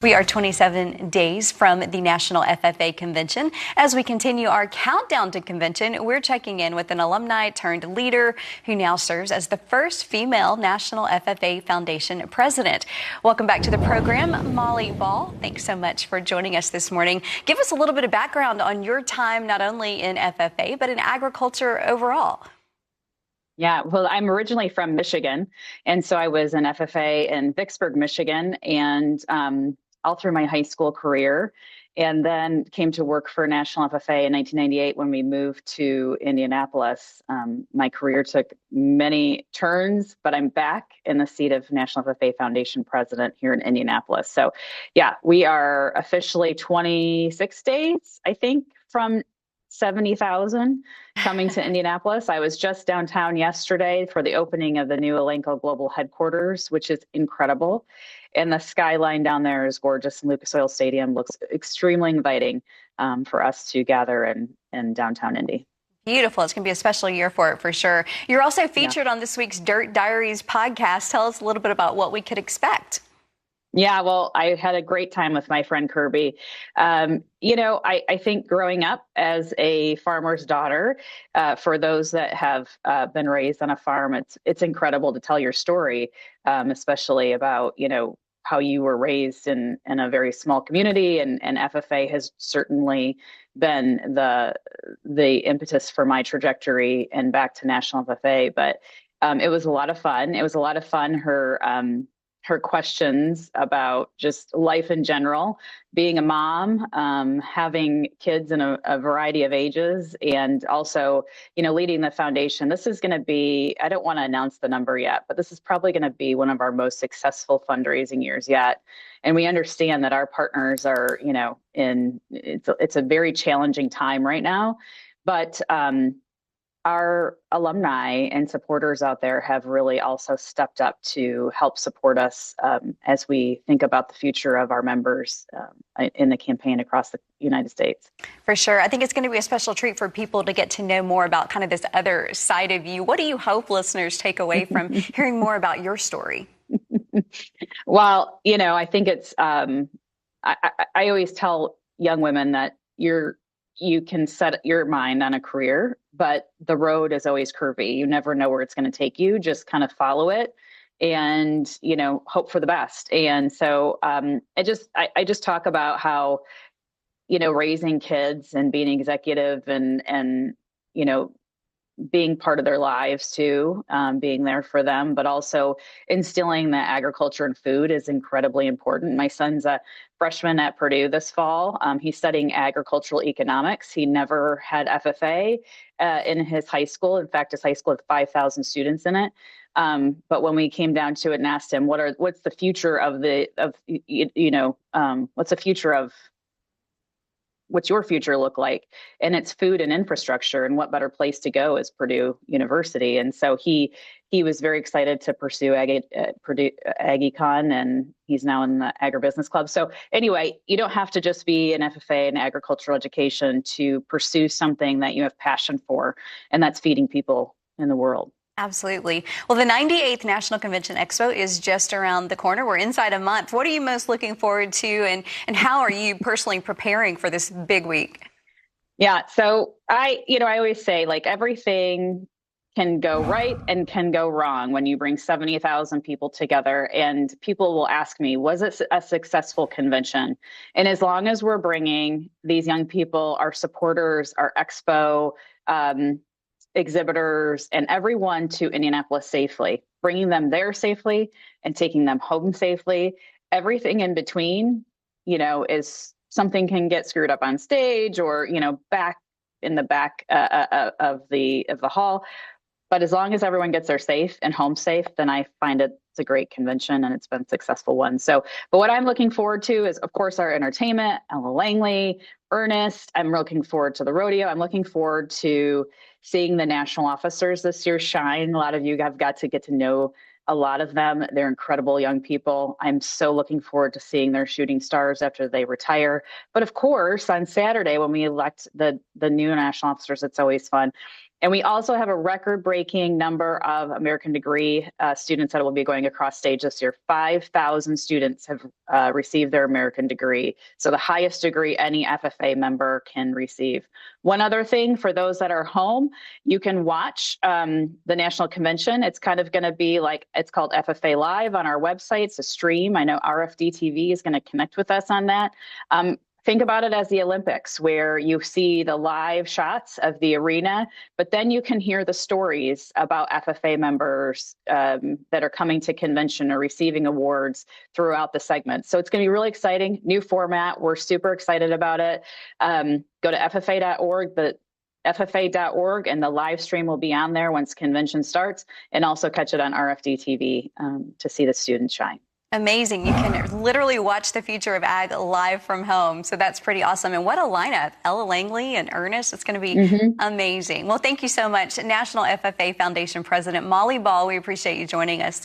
We are 27 days from the National FFA Convention. As we continue our countdown to convention, we're checking in with an alumni turned leader who now serves as the first female National FFA Foundation president. Welcome back to the program, Molly Ball. Thanks so much for joining us this morning. Give us a little bit of background on your time, not only in FFA, but in agriculture overall. Yeah, well, I'm originally from Michigan, and so I was an FFA in Vicksburg, Michigan, and all through my high school career, and then came to work for National FFA in 1998 when we moved to Indianapolis. My career took many turns, but I'm back in the seat of National FFA Foundation president here in Indianapolis. So yeah, we are officially 26 days, I think, from 70,000 coming to Indianapolis. I was just downtown yesterday for the opening of the new Elanco Global Headquarters, which is incredible. And the skyline down there is gorgeous. Lucas Oil Stadium looks extremely inviting for us to gather in downtown Indy. Beautiful. It's going to be a special year for it, for sure. You're also featured on this week's Dirt Diaries podcast. Tell us a little bit about what we could expect. Yeah, well, I had a great time with my friend Kirby. I think growing up as a farmer's daughter, for those that have been raised on a farm, it's incredible to tell your story, especially about, how you were raised in a very small community. And FFA has certainly been the impetus for my trajectory and back to National FFA. But it was a lot of fun. It was a lot of fun. Her questions about just life in general, being a mom, having kids in a variety of ages, and also, leading the foundation. This is going to be, I don't want to announce the number yet, but this is probably going to be one of our most successful fundraising years yet. And we understand that our partners are, it's a very challenging time right now, but our alumni and supporters out there have really also stepped up to help support us as we think about the future of our members in the campaign across the United States. For sure. I think it's going to be a special treat for people to get to know more about kind of this other side of you. What do you hope listeners take away from hearing more about your story? Well, I think it's, I always tell young women that you can set your mind on a career, but the road is always curvy. You never know where it's going to take you. Just kind of follow it and, hope for the best. And so I just talk about how, raising kids and being executive and being part of their lives too, being there for them, but also instilling that agriculture and food is incredibly important. My son's a freshman at Purdue this fall. He's studying agricultural economics. He never had FFA in his high school. In fact, his high school had 5,000 students in it. But when we came down to it and asked him, what's the future of what's your future look like? And it's food and infrastructure, and what better place to go is Purdue University. And so he was very excited to pursue Purdue AgriCon, and he's now in the Agribusiness Club. So anyway, you don't have to just be an FFA in agricultural education to pursue something that you have passion for, and that's feeding people in the world. Absolutely. Well, the 98th National Convention Expo is just around the corner. We're inside a month. What are you most looking forward to, and how are you personally preparing for this big week? Yeah, so I always say, everything can go right and can go wrong when you bring 70,000 people together, and people will ask me, was it a successful convention? And as long as we're bringing these young people, our supporters, our expo, exhibitors, and everyone to Indianapolis safely, bringing them there safely and taking them home safely. Everything in between, is something can get screwed up on stage or, back in the back of the hall. But as long as everyone gets there safe and home safe, then I find it's a great convention and it's been a successful one. So, but what I'm looking forward to is, of course, our entertainment, Ella Langley, Ernest. I'm looking forward to the rodeo. I'm looking forward to seeing the national officers this year shine. A lot of you have got to get to know a lot of them. They're incredible young people. I'm so looking forward to seeing their shooting stars after they retire. But of course, on Saturday, when we elect the new national officers, it's always fun. And we also have a record-breaking number of American degree students that will be going across stage this year. 5,000 students have received their American degree. So the highest degree any FFA member can receive. One other thing, for those that are home, you can watch the National Convention. It's kind of going to be like, it's called FFA Live on our website. It's a stream. I know RFD-TV is going to connect with us on that. Think about it as the Olympics, where you see the live shots of the arena, but then you can hear the stories about FFA members that are coming to convention or receiving awards throughout the segment. So it's going to be really exciting. New format. We're super excited about it. Go to FFA.org, FFA.org, and the live stream will be on there once convention starts, and also catch it on RFD-TV to see the students shine. Amazing. You can literally watch the future of ag live from home. So that's pretty awesome. And what a lineup. Ella Langley and Ernest. It's going to be amazing. Well, thank you so much. National FFA Foundation President Molly Ball, we appreciate you joining us.